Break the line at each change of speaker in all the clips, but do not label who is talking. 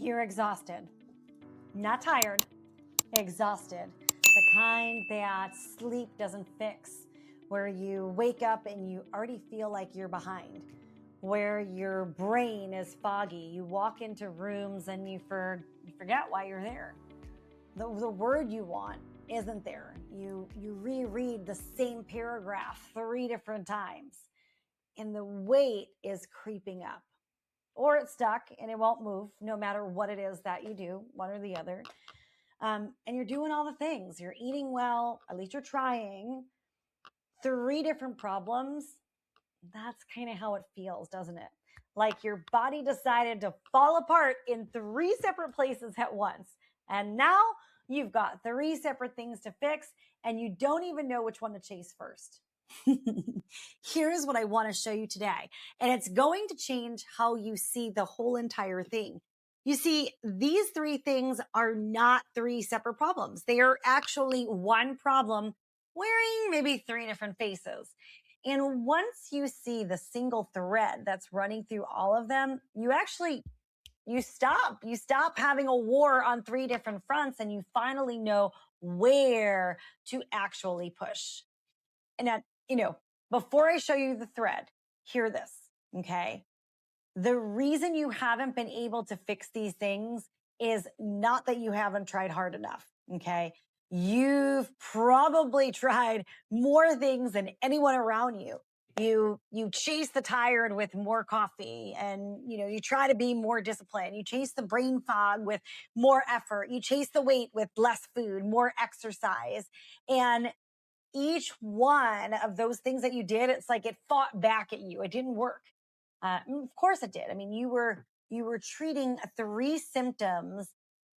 You're exhausted, not tired, exhausted. The kind that sleep doesn't fix, where you wake up and you already feel like you're behind, where your brain is foggy. You walk into rooms and you forget why you're there. The word you want isn't there. You reread the same paragraph 3 different times, and the weight is creeping up. Or it's stuck and it won't move no matter what it is that you do, one or the other. And you're doing all the things. You're eating well, at least you're trying. 3 different problems. That's kind of how it feels, doesn't it? Like your body decided to fall apart in 3 separate places at once. And now you've got 3 separate things to fix, and you don't even know which one to chase first. Here's what I want to show you today, and it's going to change how you see the whole entire thing. You see, these 3 things are not 3 separate problems. They are actually one problem wearing maybe 3 different faces. And once you see the single thread that's running through all of them, you stop having a war on 3 different fronts, and you finally know where to actually push. And before I show you the thread, hear this, okay? The reason you haven't been able to fix these things is not that you haven't tried hard enough, okay? You've probably tried more things than anyone around you. You chase the tired with more coffee, and you try to be more disciplined. You chase the brain fog with more effort. You chase the weight with less food, more exercise. And each one of those things that you did, it's like it fought back at you. It didn't work. Of course it did. I mean, you were treating 3 symptoms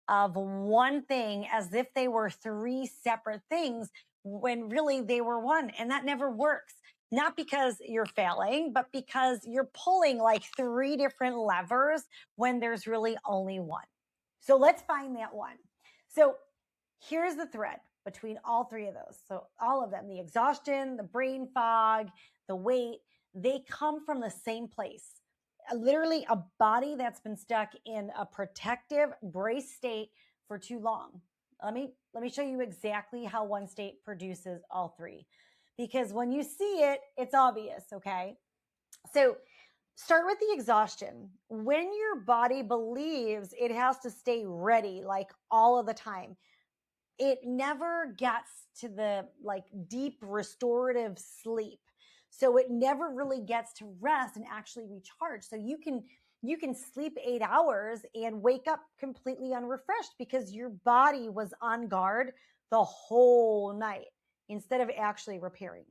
of one thing as if they were 3 separate things when really they were one. And that never works. Not because you're failing, but because you're pulling like 3 different levers when there's really only one. So let's find that one. So here's the thread between all 3 of those. So all of them, the exhaustion, the brain fog, the weight, they come from the same place. Literally a body that's been stuck in a protective brace state for too long. Let me show you exactly how one state produces all 3. Because when you see it, it's obvious, okay? So start with the exhaustion. When your body believes it has to stay ready like all of the time, it never gets to the like deep restorative sleep. So it never really gets to rest and actually recharge. So you can sleep 8 hours and wake up completely unrefreshed because your body was on guard the whole night instead of actually repairing.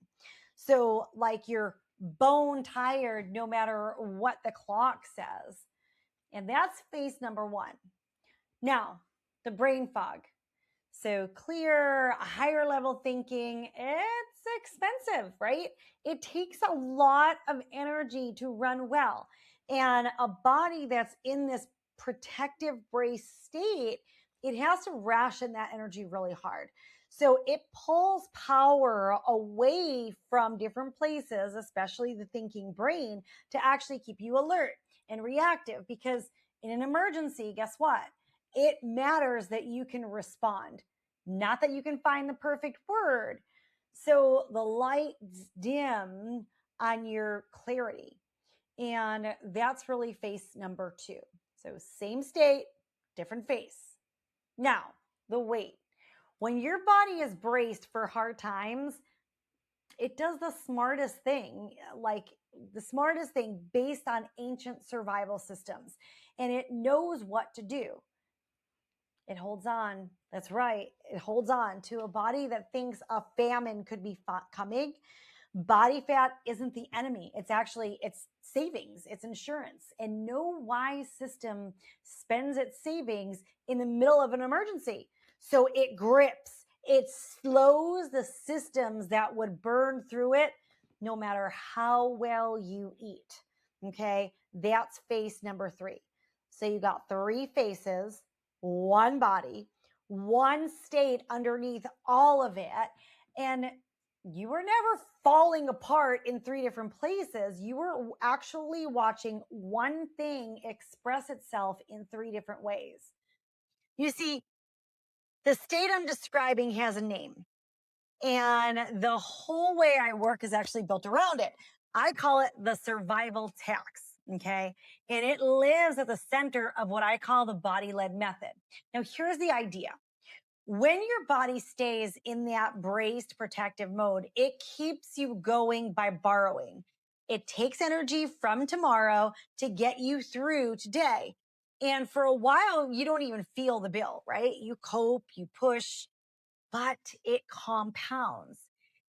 So like you're bone tired no matter what the clock says. And that's phase number 1. Now, the brain fog. So clear, higher level thinking, it's expensive, right? It takes a lot of energy to run well. And a body that's in this protective brace state, it has to ration that energy really hard. So it pulls power away from different places, especially the thinking brain, to actually keep you alert and reactive. Because in an emergency, guess what? It matters that you can respond, not that you can find the perfect word. So the lights dim on your clarity. And that's really phase number 2. So same state, different face. Now, the weight. When your body is braced for hard times, it does the smartest thing, based on ancient survival systems. And it knows what to do. It holds on. That's right. It holds on to a body that thinks a famine could be coming. Body fat isn't the enemy. It's savings. It's insurance. And no wise system spends its savings in the middle of an emergency. So it grips. It slows the systems that would burn through it no matter how well you eat. Okay. That's phase number 3. So you got 3 phases, 1 body, 1 state underneath all of it. And you were never falling apart in three different places. You were actually watching one thing express itself in three different ways. You see, the state I'm describing has a name, and the whole way I work is actually built around it. I call it the survival tax. Okay. And it lives at the center of what I call the body led method. Now, here's the idea: when your body stays in that braced protective mode, it keeps you going by borrowing. It takes energy from tomorrow to get you through today. And for a while, you don't even feel the bill, right? You cope, you push, but it compounds.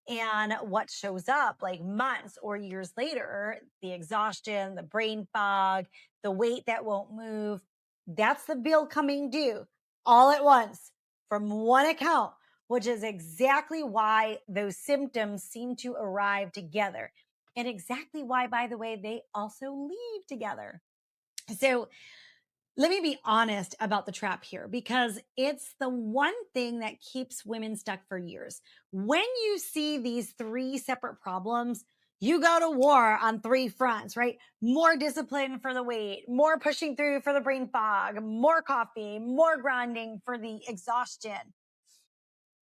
And what shows up like months or years later, the exhaustion, the brain fog, the weight that won't move, that's the bill coming due all at once from one account, which is exactly why those symptoms seem to arrive together. And exactly why, by the way, they also leave together. So, let me be honest about the trap here, because it's the one thing that keeps women stuck for years. When you see these three separate problems, you go to war on three fronts, right? More discipline for the weight, more pushing through for the brain fog, more coffee, more grinding for the exhaustion.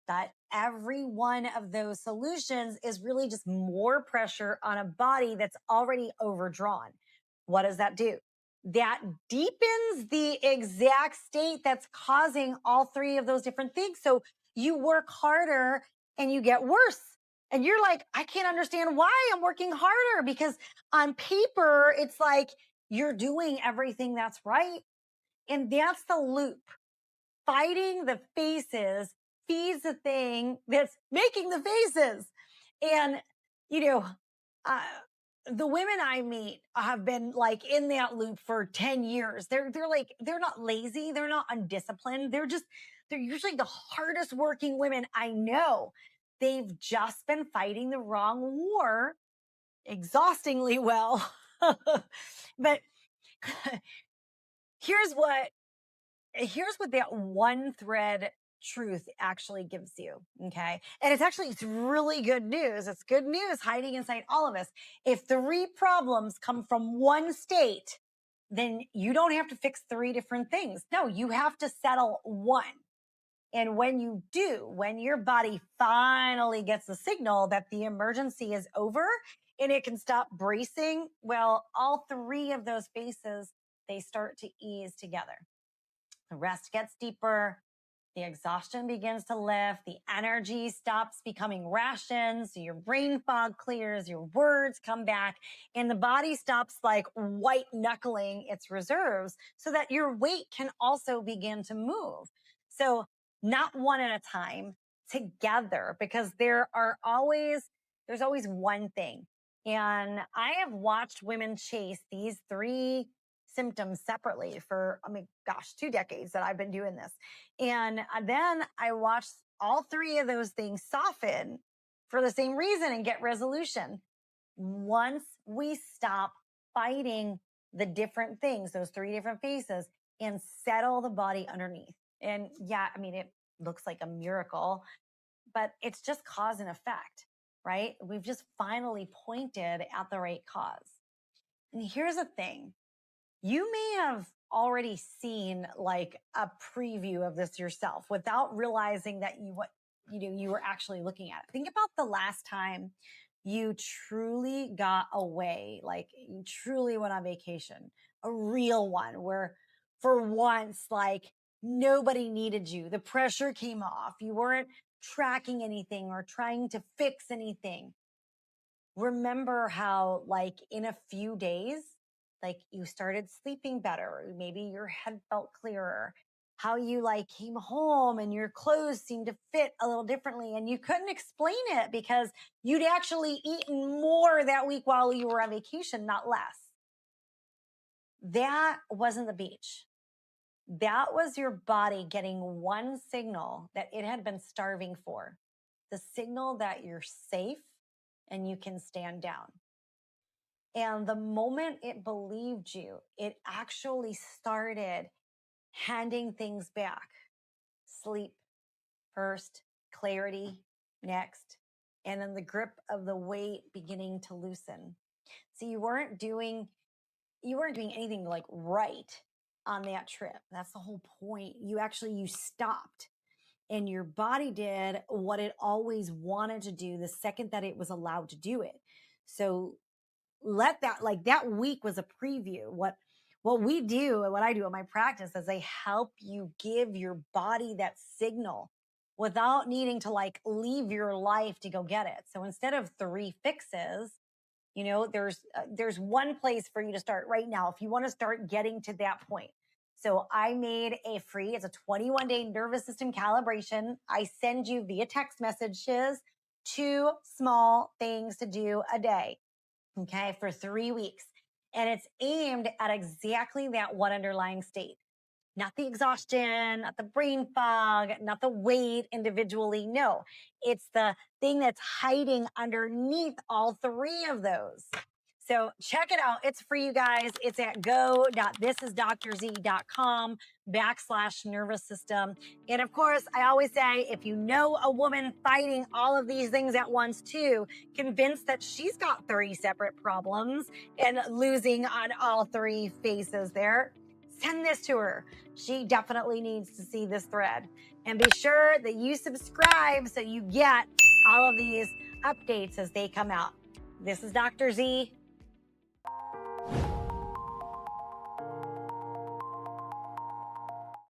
That every one of those solutions is really just more pressure on a body that's already overdrawn. What does that do? That deepens the exact state that's causing all three of those different things. So you work harder and you get worse. And you're like, I can't understand why I'm working harder, because on paper, it's like you're doing everything that's right. And that's the loop. Fighting the faces feeds the thing that's making the faces. And, you know, uh, the women I meet have been like in that loop for 10 years. They're like, they're not lazy, they're not undisciplined. They're usually the hardest working women I know. They've just been fighting the wrong war exhaustingly well. But here's what here's what that one thread truth actually gives you. Okay. And it's really good news. It's good news hiding inside all of us. If three problems come from one state, then you don't have to fix three different things. No, you have to settle one. And when you do, when your body finally gets the signal that the emergency is over and it can stop bracing, well, all three of those faces, they start to ease together. The rest gets deeper. The exhaustion begins to lift. The energy stops becoming rations. So your brain fog clears, your words come back, and the body stops like white knuckling its reserves so that your weight can also begin to move. So, not one at a time, together, because there's always one thing. And I have watched women chase these three symptoms separately for, I mean, gosh, 2 decades that I've been doing this. And then I watched all three of those things soften for the same reason and get resolution. Once we stop fighting the different things, those three different phases, and settle the body underneath. And yeah, I mean, it looks like a miracle, but it's just cause and effect, right? We've just finally pointed at the right cause. And here's the thing: you may have already seen like a preview of this yourself without realizing that you were actually looking at it. Think about the last time you truly got away, like you truly went on vacation, a real one where for once, like nobody needed you. The pressure came off. You weren't tracking anything or trying to fix anything. Remember how like in a few days, like you started sleeping better, maybe your head felt clearer, how you like came home and your clothes seemed to fit a little differently, and you couldn't explain it because you'd actually eaten more that week while you were on vacation, not less. That wasn't the beach. That was your body getting one signal that it had been starving for, the signal that you're safe and you can stand down. And the moment it believed you, it actually started handing things back. Sleep first, clarity next. and then the grip of the weight beginning to loosen. So you weren't doing anything like right on that trip. That's the whole point. You stopped, and your body did what it always wanted to do the second that it was allowed to do it. So let that, like, that week was a preview. What we do and what I do in my practice is I help you give your body that signal without needing to like leave your life to go get it. So instead of 3 fixes, there's one place for you to start right now if you want to start getting to that point. So I made it's a 21-day nervous system calibration. I send you via text messages 2 small things to do a day, okay, for 3 weeks. And it's aimed at exactly that one underlying state. Not the exhaustion, not the brain fog, not the weight individually. No, it's the thing that's hiding underneath all 3 of those. So check it out. It's free, you guys. It's at go.thisisdrz.com/nervous system. And of course, I always say, if you know a woman fighting all of these things at once too, convinced that she's got 3 separate problems and losing on all 3 faces there, send this to her. She definitely needs to see this thread. And be sure that you subscribe so you get all of these updates as they come out. This is Dr. Z.